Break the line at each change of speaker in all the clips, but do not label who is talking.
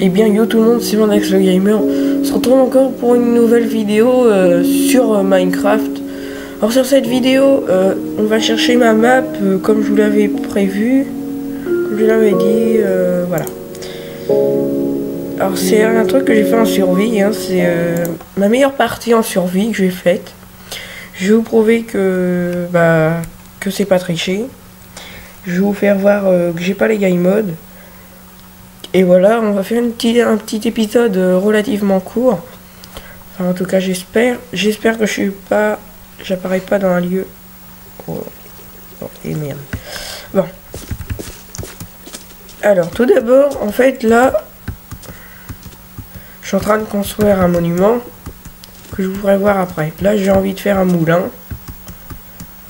Et bien yo tout le monde, c'est Mandax le Gamer. On se retrouve encore pour une nouvelle vidéo sur Minecraft. Alors sur cette vidéo, on va chercher ma map comme je vous l'avais prévu. Comme je l'avais dit, voilà. Alors c'est un truc que j'ai fait en survie, hein, c'est ma meilleure partie en survie que j'ai faite. Je vais vous prouver que c'est pas triché. Je vais vous faire voir que j'ai pas les game modes. Et voilà, on va faire un petit épisode relativement court. Enfin, en tout cas, j'espère. J'espère que j'apparais pas dans un lieu. Oh, et merde. Bon. Alors, tout d'abord, en fait, là, je suis en train de construire un monument que je vous ferai voir après. Là, j'ai envie de faire un moulin.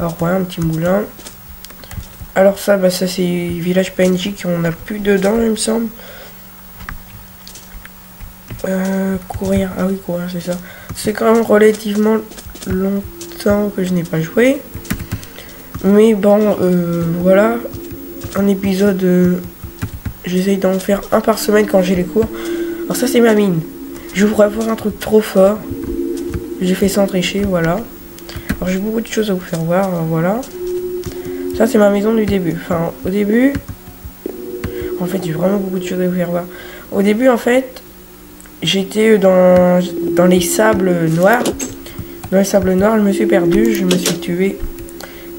Alors, ouais, un petit moulin. Alors ça, ça c'est village PNJ qu'on a plus dedans, il me semble. Courir, ah oui, courir, c'est ça. C'est quand même relativement longtemps que je n'ai pas joué. Mais bon, voilà. Un épisode, j'essaye d'en faire un par semaine quand j'ai les cours. Alors ça, c'est ma mine. Je voudrais voir un truc trop fort. J'ai fait sans tricher, voilà. Alors j'ai beaucoup de choses à vous faire voir, voilà. Ça, c'est ma maison du début. Enfin, au début... En fait, j'ai vraiment beaucoup de choses à vous faire voir. Au début, en fait, j'étais dans les sables noirs. Dans les sables noirs, je me suis perdu, je me suis tué.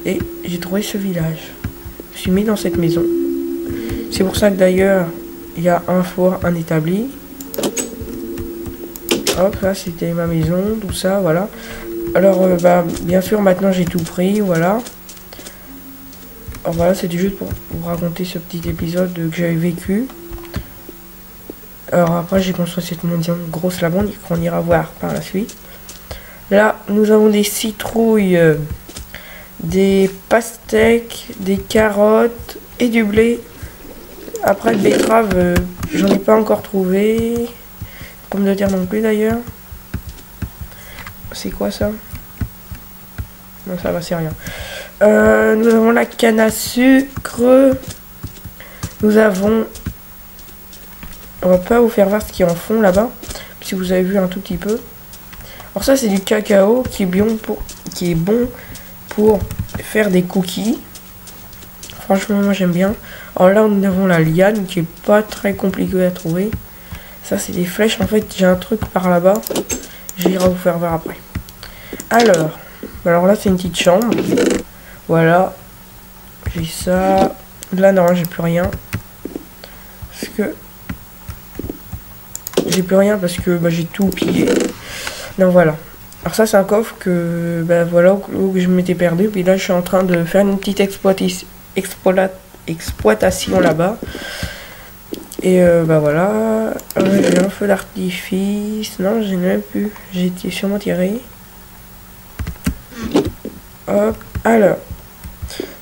Et j'ai trouvé ce village. Je me suis mis dans cette maison. C'est pour ça que d'ailleurs, il y a un fort, un établi. Hop, là, c'était ma maison, tout ça, voilà. Alors, bien sûr, maintenant, j'ai tout pris, voilà. Alors voilà, c'était juste pour vous raconter ce petit épisode que j'avais vécu. Alors après, j'ai construit cette maison grosse là-bas, qu'on ira voir par la suite. Là, nous avons des citrouilles, des pastèques, des carottes et du blé. Après, le betterave, j'en ai pas encore trouvé. Pomme de terre non plus d'ailleurs. C'est quoi ça? Non, ça va, c'est rien. Nous avons la canne à sucre. Nous avons... On va pas vous faire voir ce qu'il y a en fond là-bas. Si vous avez vu un tout petit peu. Alors ça, c'est du cacao qui est bon pour faire des cookies. Franchement, moi j'aime bien. Alors là, nous avons la liane qui est pas très compliquée à trouver. Ça, c'est des flèches. En fait, j'ai un truc par là-bas. J'irai vous faire voir après. Alors là, c'est une petite chambre. Voilà. J'ai ça. Là, non, j'ai plus rien. Parce que... J'ai plus rien parce que j'ai tout pillé. Donc voilà. Alors ça, c'est un coffre que... voilà, où je m'étais perdu. Puis là, je suis en train de faire une petite exploitation là-bas. Et voilà. J'ai un feu d'artifice. Non, je n'ai même plus. J'ai été sûrement tiré. Hop. Alors.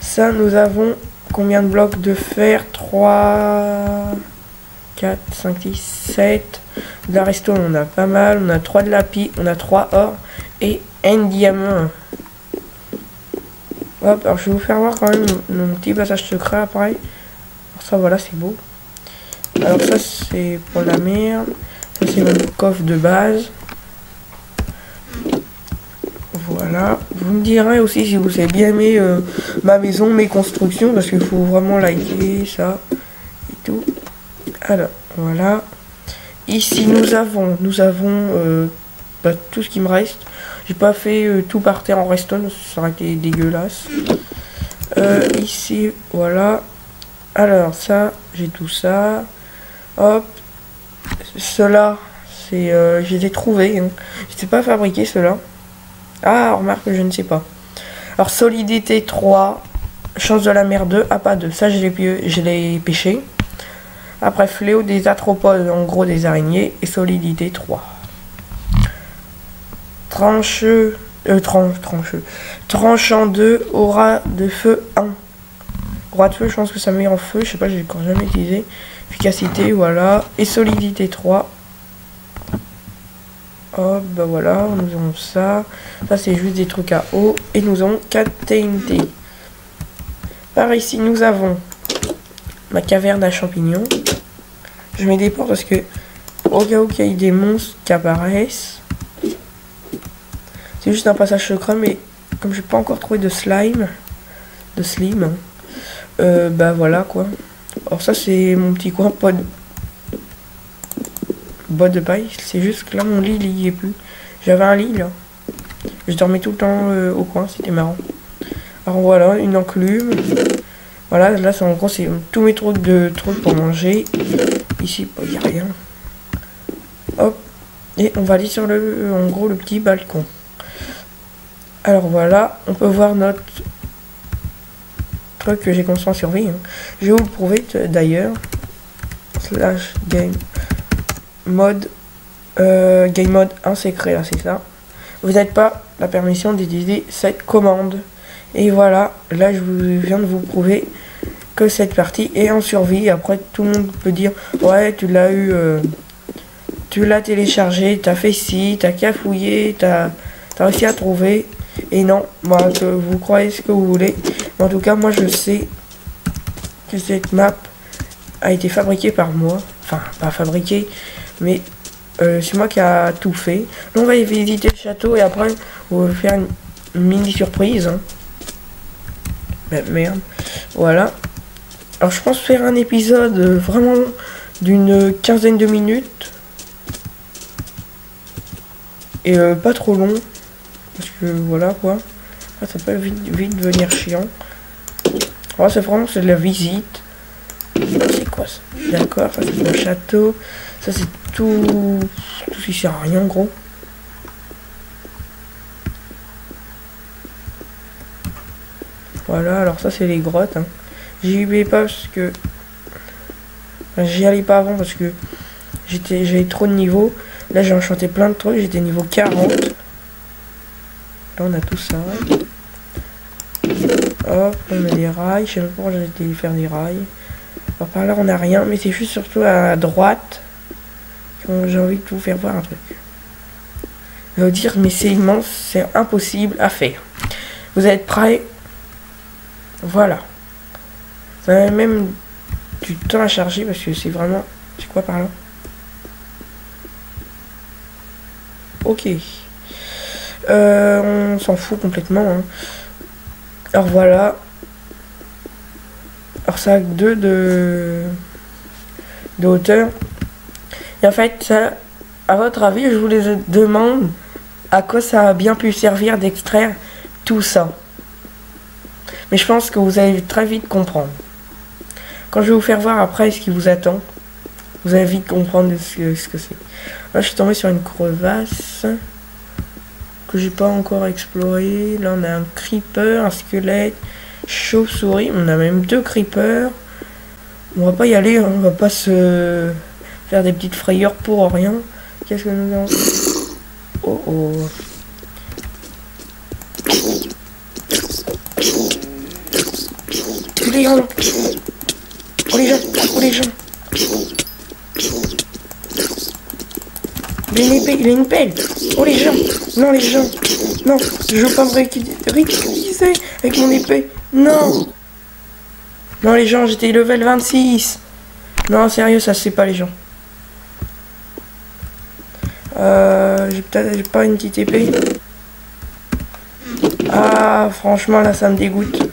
Ça, nous avons combien de blocs de fer? 3, 4, 5, 6, 7. De la redstone, on a pas mal. On a 3 de lapis. On a 3 or. Et un diamant. Hop. Alors, je vais vous faire voir quand même mon petit passage secret après. Alors ça, voilà, c'est beau. Alors ça, c'est pour la merde. Ça, c'est mon coffre de base. Voilà. Vous me direz aussi si vous avez bien aimé ma maison, mes constructions, parce qu'il faut vraiment liker ça et tout. Alors, voilà. Ici, nous avons tout ce qui me reste. J'ai pas fait tout par terre en redstone, ça aurait été dégueulasse. Ici, voilà. Alors, ça, j'ai tout ça. Hop. Cela, c'est... je les ai trouvés. Hein. Je sais pas fabriquer cela. Ah, remarque, je ne sais pas. Alors, solidité 3. Chance de la mer 2. Ah, pas 2. Ça, je l'ai pêché. Après, fléau des arthropodes, en gros des araignées. Et solidité 3. Tranchant 2. Aura de feu 1. Aura de feu, je pense que ça met en feu. Je sais pas, j'ai encore jamais utilisé. Efficacité, voilà. Et solidité 3. Hop, voilà, nous avons ça. Ça, c'est juste des trucs à eau. Et nous avons 4 TNT. Par ici, nous avons ma caverne à champignons. Je mets des portes parce que Au cas où il y a des monstres qui apparaissent. C'est juste un passage secret, mais comme j'ai pas encore trouvé de slime, bah voilà quoi. Alors ça c'est mon petit coin, pas de boîte de paille. C'est juste que là mon lit il y est plus. J'avais un lit là. Je dormais tout le temps au coin, c'était marrant. Alors voilà, une enclume. Voilà, là c'est en gros c'est tous mes trucs pour manger. Ici il n'y a rien. Hop. Et on va aller sur en gros le petit balcon. Alors voilà, on peut voir notre truc que j'ai construit en survie. Hein. Je vais vous le prouver d'ailleurs. Slash game mode 1 secret, là c'est ça. Vous n'avez pas la permission d'utiliser cette commande. Et voilà, là je viens de vous prouver que cette partie est en survie. Après tout le monde peut dire ouais tu l'as eu, tu l'as téléchargé, t'as fait ci, t'as cafouillé, t'as réussi à trouver. Et non, moi vous croyez ce que vous voulez. Mais en tout cas moi je sais que cette map a été fabriquée par moi. Enfin pas fabriquée, mais c'est moi qui a tout fait. Là, on va visiter le château et après on va faire une mini surprise. Hein. Ben, merde. Voilà. Alors je pense faire un épisode vraiment d'une quinzaine de minutes. Et pas trop long. Parce que voilà quoi. Ah, ça peut vite devenir chiant. Alors c'est vraiment c'est de la visite. C'est quoi ça? D'accord, ça c'est le château. Ça c'est tout qui sert à rien en gros. Voilà, alors ça c'est les grottes. Hein. J'y vais pas parce que... Enfin, j'y allais pas avant parce que j'avais trop de niveaux. Là j'ai enchanté plein de trucs, j'étais niveau 40. Là on a tout ça. Hop, on a des rails. Je sais pas pourquoi j'ai été faire des rails. Alors par là on a rien, mais c'est juste surtout à droite que j'ai envie de vous faire voir un truc. Je vais vous dire, mais c'est immense, c'est impossible à faire. Vous êtes prêts? Voilà. Ça a même du temps à charger parce que c'est vraiment... C'est quoi par là? Ok. On s'en fout complètement. Hein. Alors voilà. Alors ça a 2 de hauteur. Et en fait, ça, à votre avis, je vous les demande à quoi ça a bien pu servir d'extraire tout ça. Mais je pense que vous allez très vite comprendre. Quand je vais vous faire voir après ce qui vous attend, vous allez vite comprendre ce que c'est. Là, je suis tombé sur une crevasse que j'ai pas encore explorée. Là, on a un creeper, un squelette, chauve-souris. On a même 2 creepers. On va pas y aller, hein. On va pas se faire des petites frayeurs pour rien. Qu'est-ce que nous avons? Oh oh. Les gens. Oh les gens. Oh les gens. Il a une pelle. Oh les gens. Non les gens. Non, je veux pas me ridiculiser avec mon épée. Non. Non les gens, j'étais level 26. Non sérieux, ça se fait pas les gens. J'ai pas une petite épée. Ah franchement là ça me dégoûte.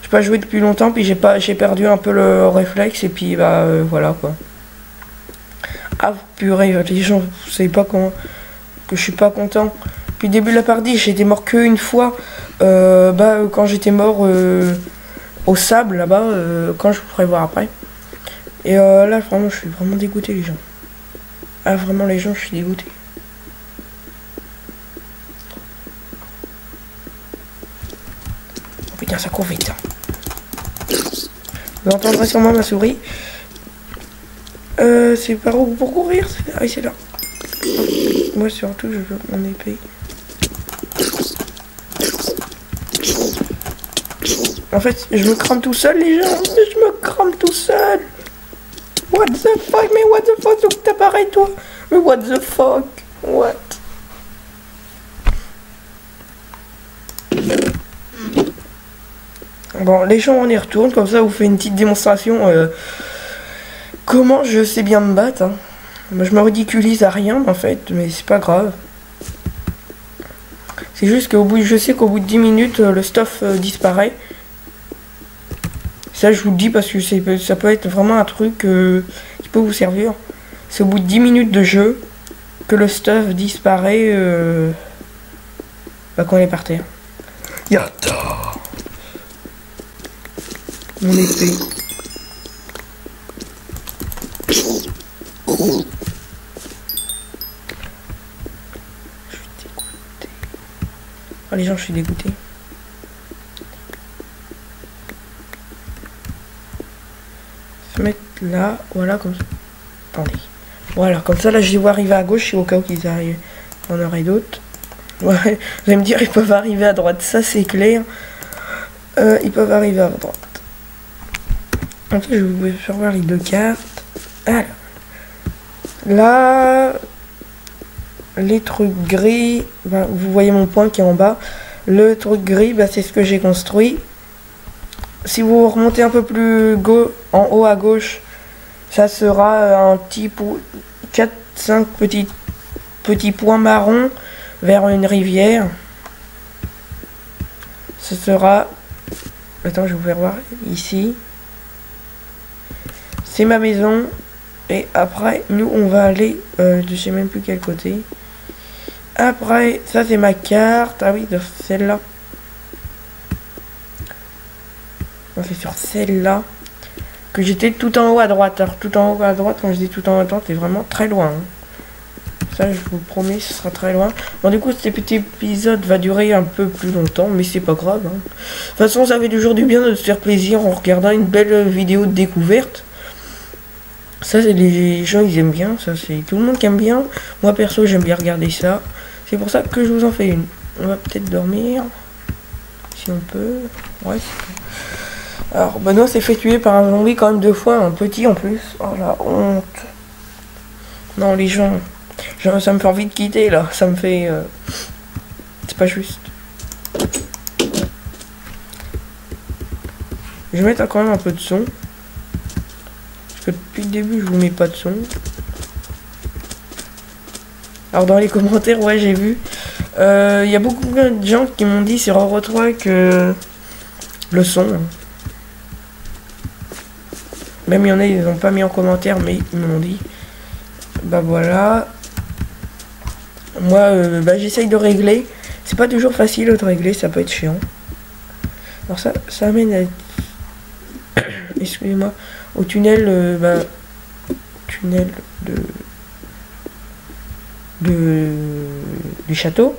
J'ai pas joué depuis longtemps puis j'ai perdu un peu le réflexe et puis bah voilà quoi. Ah purée les gens, vous savez pas comment que je suis pas content. Depuis le début de la partie j'ai été mort qu'une fois. Quand j'étais mort au sable là-bas, quand je vous ferai voir après. Et là vraiment je suis vraiment dégoûté les gens. Ah vraiment les gens je suis dégoûté. Oh putain ça court vite. Vous entendrez sûrement ma souris. C'est par où pour courir? Ah oui c'est là. Moi surtout je veux mon épée. En fait je me crame tout seul les gens. Je me crame tout seul. What the fuck? Mais what the fuck? Donc t'apparais toi? Mais what the fuck? What? Bon, les gens on y retourne, comme ça vous fait une petite démonstration comment je sais bien me battre. Hein. Moi, je me ridiculise à rien en fait, mais c'est pas grave. C'est juste qu'au bout, je sais qu'au bout de 10 minutes, le stuff disparaît. Ça, je vous le dis parce que ça peut être vraiment un truc qui peut vous servir. C'est au bout de 10 minutes de jeu que le stuff disparaît quand on est par terre. Yata! Mon épée. Oh, les gens, je suis dégoûté. Se mettre là, voilà, comme ça. Attendez. Voilà, comme ça, là, je les vois arriver à gauche, au cas où ils arrivent. Il y en aurait d'autres. Ouais, vous allez me dire, ils peuvent arriver à droite, ça, c'est clair. Ils peuvent arriver à droite. En fait, je vais vous faire voir les deux cartes. Alors. Là... Les trucs gris, ben, vous voyez mon point qui est en bas. Le truc gris, ben, c'est ce que j'ai construit. Si vous remontez un peu plus en haut à gauche, ça sera un petit 4-5 petits points marrons vers une rivière. Ce sera... Attends, je vais vous faire voir ici. C'est ma maison. Et après, nous, on va aller... je sais même plus quel côté. Après, ça c'est ma carte. Ah oui, de celle-là. C'est sur celle-là que j'étais tout en haut à droite. Alors tout en haut à droite, quand je dis tout en haut à droite, c'est vraiment très loin. Ça, je vous promets, ce sera très loin. Bon, du coup, ce petit épisode va durer un peu plus longtemps, mais c'est pas grave. De toute façon, ça fait toujours du bien de se faire plaisir en regardant une belle vidéo de découverte. Ça, c'est les gens, ils aiment bien. Ça, c'est tout le monde qui aime bien. Moi, perso, j'aime bien regarder ça. C'est pour ça que je vous en fais une. On va peut-être dormir. Si on peut. Ouais. Alors, Benoît s'est fait tuer par un zombie quand même 2 fois. Un petit en plus. Oh la honte. Non, les gens. Ça me fait envie de quitter là. Ça me fait... C'est pas juste. Je vais mettre quand même un peu de son. Parce que depuis le début, je vous mets pas de son. Alors dans les commentaires, ouais, j'ai vu. Il y a beaucoup de gens qui m'ont dit sur Euro 3 que le son. Même il y en a, ils n'ont pas mis en commentaire, mais ils m'ont dit. Bah voilà. Moi, j'essaye de régler. C'est pas toujours facile de régler, ça peut être chiant. Alors ça amène à... Excusez-moi. Au tunnel, tunnel du château.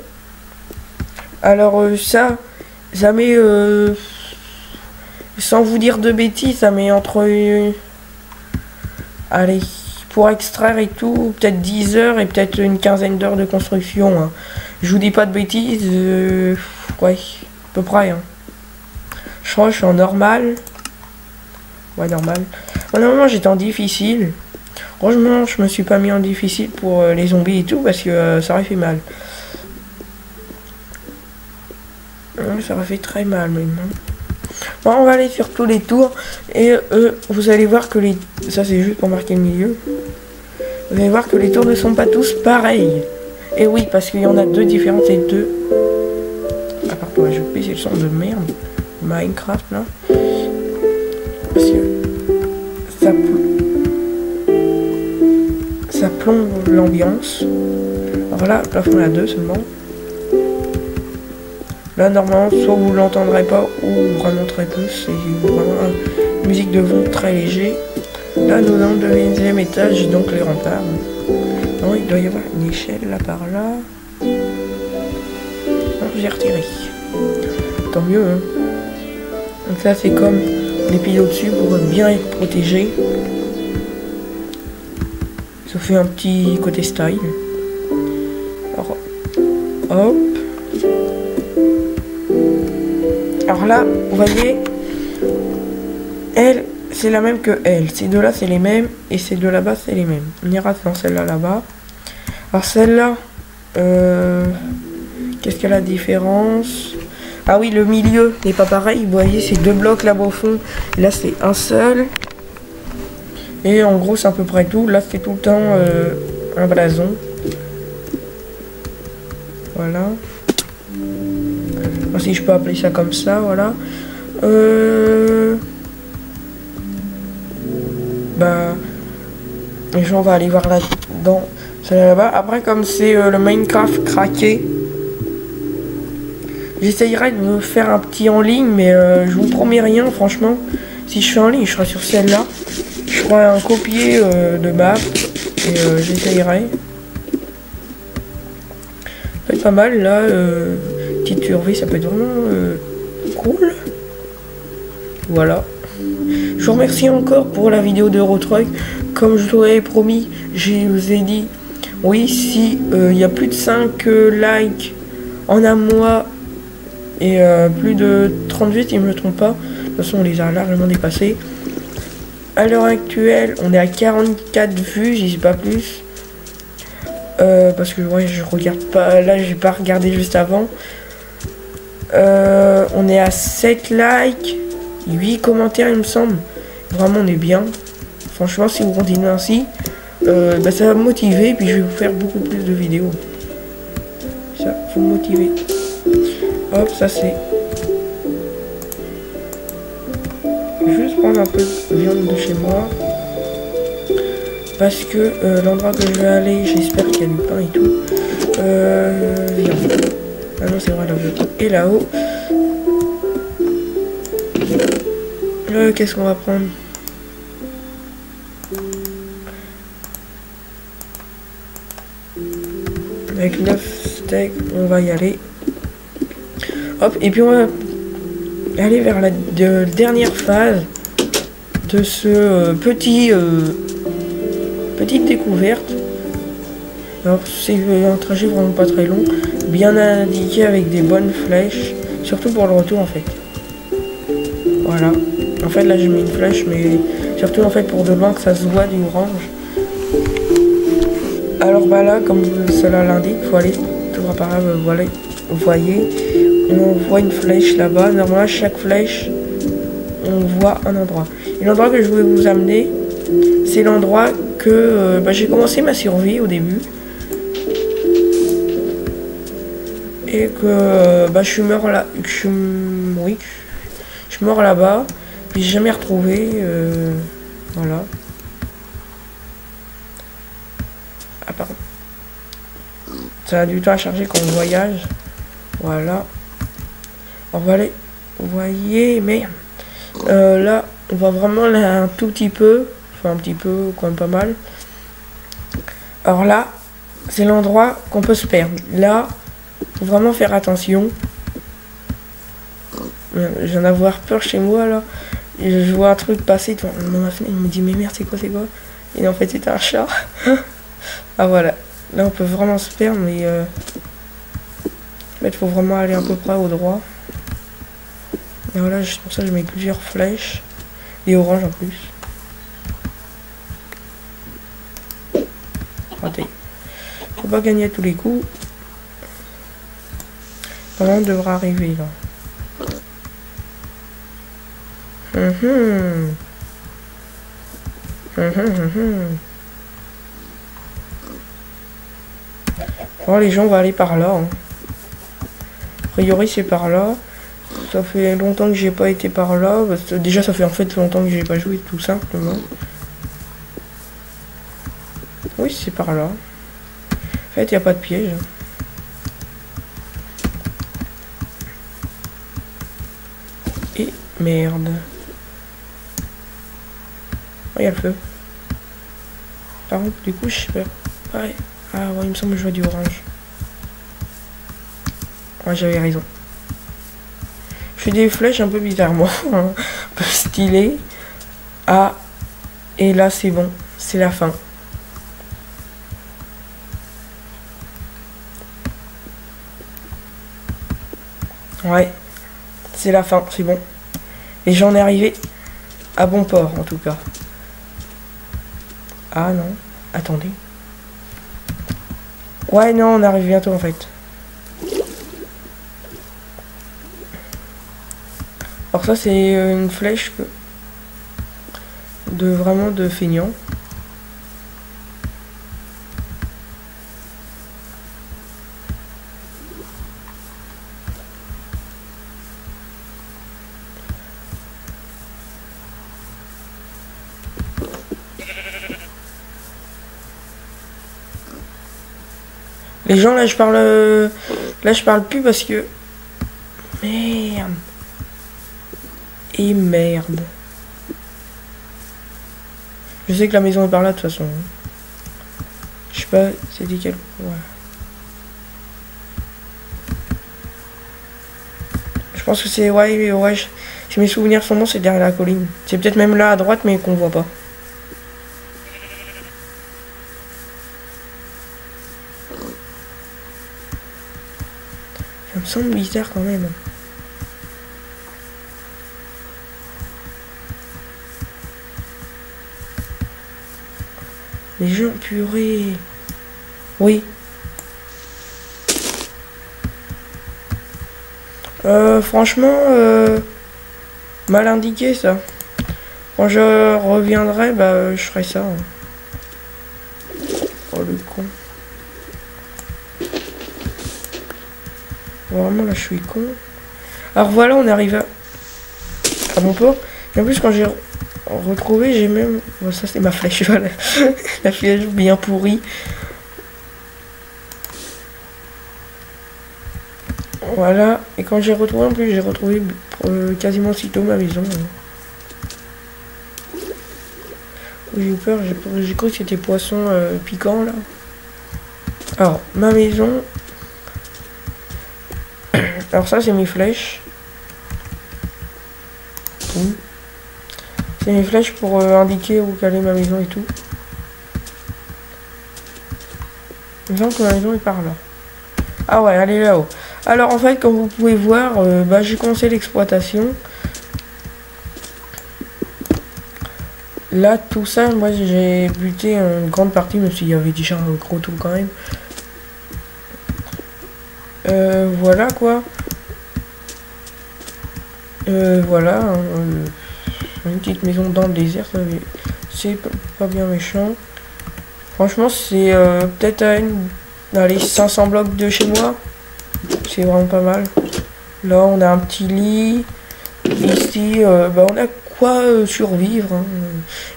Alors ça met sans vous dire de bêtises, ça met entre allez, pour extraire et tout, peut-être 10 heures et peut-être une quinzaine d'heures de construction, hein. Je vous dis pas de bêtises, ouais, à peu près, hein. Je crois que je suis en normal. Ouais, normal. Bon, normalement j'étais en difficile. Franchement, je me suis pas mis en difficile pour les zombies et tout parce que ça aurait fait mal. Ça aurait fait très mal même. Bon, on va aller sur tous les tours et vous allez voir que les... Ça c'est juste pour marquer le milieu. Vous allez voir que les tours ne sont pas tous pareils. Et oui, parce qu'il y en a deux différentes et deux... Ah pardon, je vais baisser le son de merde. Minecraft là. Parce que... Ça plombe l'ambiance. Voilà, plafond à 2 seulement. Là, normalement, soit vous l'entendrez pas ou vraiment très peu. C'est vraiment une musique de fond très léger. Là, nous sommes au 2e étage, donc les remparts. Non, il doit y avoir une échelle là par là. Non, j'ai retiré. Tant mieux, hein. Donc ça, c'est comme les pieds au-dessus pour bien être protégé. Ça fait un petit côté style. Alors, hop. Alors là, vous voyez, elle, c'est la même que elle. Ces deux-là, c'est les mêmes. Et ces deux là-bas, c'est les mêmes. On ira dans celle-là, là-bas. Alors celle-là, qu'est-ce qu'elle a la différence? Ah oui, le milieu n'est pas pareil. Vous voyez, c'est 2 blocs là-bas au fond. Et là, c'est un seul. Et en gros, c'est à peu près tout. Là, c'est tout le temps un blason. Voilà. Si je peux appeler ça comme ça, voilà. Bah, les gens vont aller voir là-dedans. C'est là-bas. Après, comme c'est le Minecraft craqué, j'essayerai de me faire un petit en ligne, mais je vous promets rien, franchement. Si je fais en ligne, je serai sur celle-là. Je ferai un copier de map et j'essayerai. Ça peut être pas mal là. Petite survie, ça peut être vraiment cool. Voilà. Je vous remercie encore pour la vidéo d'Eurotruck. Comme je vous avais promis, je vous ai dit, oui, si il y a plus de 5 likes en un mois et plus de 38, si je ne me trompe pas. De toute façon, on les a largement dépassés. À l'heure actuelle, on est à 44 vues, j'y sais pas plus. Parce que ouais, je regarde pas, là j'ai pas regardé juste avant. On est à 7 likes, 8 commentaires il me semble. Vraiment on est bien. Franchement si vous continuez ainsi, bah, ça va me motiver et puis je vais vous faire beaucoup plus de vidéos. Ça, faut me motiver. Hop, ça c'est... Je vais juste prendre un peu de viande de chez moi. Parce que l'endroit que je vais aller, j'espère qu'il y a du pain et tout. Viande. Ah non, c'est vrai, la viande. Et là-haut. Qu'est-ce qu'on va prendre? Avec 9 steaks, on va y aller. Hop, et puis on va aller vers la dernière phase de ce petite découverte. Alors c'est un trajet vraiment pas très long, bien indiqué avec des bonnes flèches, surtout pour le retour en fait. Voilà. En fait là j'ai mis une flèche, mais surtout en fait pour de loin que ça se voit du orange. Alors bah là, comme cela l'indique, il faut aller tout droit par là, voilà, vous voyez, on voit une flèche là-bas. Normalement chaque flèche, on voit un endroit. Et l'endroit que je voulais vous amener, c'est l'endroit que j'ai commencé ma survie au début. Et que je suis mort là. Oui, je suis mort là-bas. Puis j'ai jamais retrouvé. Voilà. Ah pardon. Ça a du temps à charger quand on voyage. Voilà. On va aller. Vous voyez, mais là, on voit vraiment là un tout petit peu. Enfin un petit peu, quand même pas mal. Alors là, c'est l'endroit qu'on peut se perdre. Là, faut vraiment faire attention. J'en ai avoir peur chez moi là. Et je vois un truc passer devant ma fenêtre. Il me dit mais merde, c'est quoi? Et en fait c'était un chat. Ah voilà. Là on peut vraiment se perdre, mais en fait il faut vraiment aller à peu près au droit. Et voilà, c'est pour ça que je mets plusieurs flèches. Et orange en plus. Raté. Faut pas gagner à tous les coups. On devra arriver là. Bon, les gens vont aller par là. Hein. A priori, c'est par là. Ça fait longtemps que j'ai pas été par là. Parce que déjà, ça fait en fait longtemps que j'ai pas joué, tout simplement. Oui, c'est par là. En fait, il n'y a pas de piège. Et merde. Oh, il y a le feu. Par contre, du coup, je sais pas. Ouais. Ah ouais, il me semble que je vois du orange. Ouais, j'avais raison. Je fais des flèches un peu bizarrement. Un peu stylées. Ah. Et là, c'est bon. C'est la fin. Ouais. C'est la fin, c'est bon. Et j'en ai arrivé à bon port, en tout cas. Ah non. Attendez. Ouais, non, on arrive bientôt, en fait. Alors ça, c'est une flèche que... vraiment de feignant. Les gens, là, je parle plus parce que... Merde. Et merde. Je sais que la maison est par là, de toute façon. Je sais pas, c'était quel... Ouais. Je pense que c'est... Ouais, si mes souvenirs sont bons, c'est derrière la colline. C'est peut-être même là, à droite, mais qu'on voit pas. Ça me semble bizarre quand même. Les gens, purée. Oui. Franchement, mal indiqué ça. Quand je reviendrai, bah je ferai ça. Oh le con. Vraiment là je suis con. Alors voilà, on arrive à mon port. Et en plus quand j'ai retrouvé, j'ai même... Bon, ça c'est ma flèche, voilà. La flèche bien pourrie. Voilà. Et quand j'ai retrouvé, en plus j'ai retrouvé quasiment aussitôt ma maison. J'ai eu peur, j'ai cru que c'était poisson piquant là. Alors, ma maison. Alors ça c'est mes flèches. C'est mes flèches pour indiquer où caler ma maison et tout. Il me semble que ma maison est par là. Ah ouais, elle est là-haut. Alors en fait, comme vous pouvez voir, bah, j'ai commencé l'exploitation. Là, tout ça, moi j'ai buté une grande partie, même s'il y avait déjà un gros tour quand même. Voilà quoi. Voilà. Une petite maison dans le désert, c'est pas bien méchant. Franchement, c'est peut-être à les 500 blocs de chez moi. C'est vraiment pas mal. Là, on a un petit lit. Ici, bah, on a quoi survivre. Hein.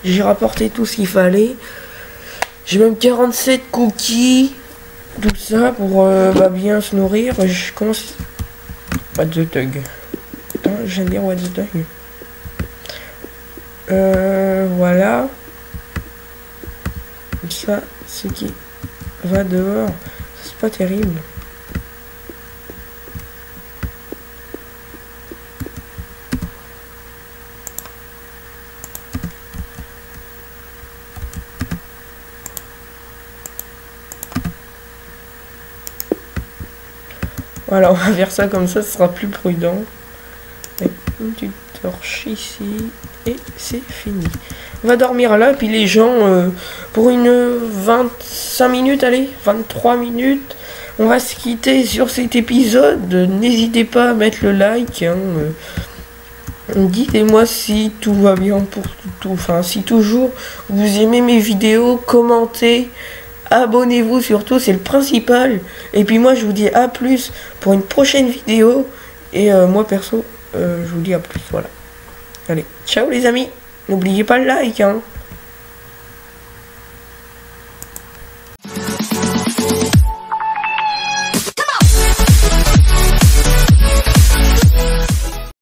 J'ai rapporté tout ce qu'il fallait. J'ai même 47 cookies. Tout ça pour bah, bien se nourrir. Je commence... What the dog. Attends, je viens de dire what the dog. Voilà. Ça, ce qui va dehors, c'est pas terrible. Voilà, on va faire ça comme ça, ce sera plus prudent. Avec une petite torche ici, et c'est fini. On va dormir là, puis les gens, pour une 25 minutes, allez, 23 minutes, on va se quitter sur cet épisode. N'hésitez pas à mettre le like, hein, dites-moi si tout va bien pour tout, enfin si toujours vous aimez mes vidéos, commentez, abonnez-vous surtout, c'est le principal. Et puis moi je vous dis à plus pour une prochaine vidéo. Et moi perso, je vous dis à plus, voilà. Allez, ciao les amis, n'oubliez pas le like, hein.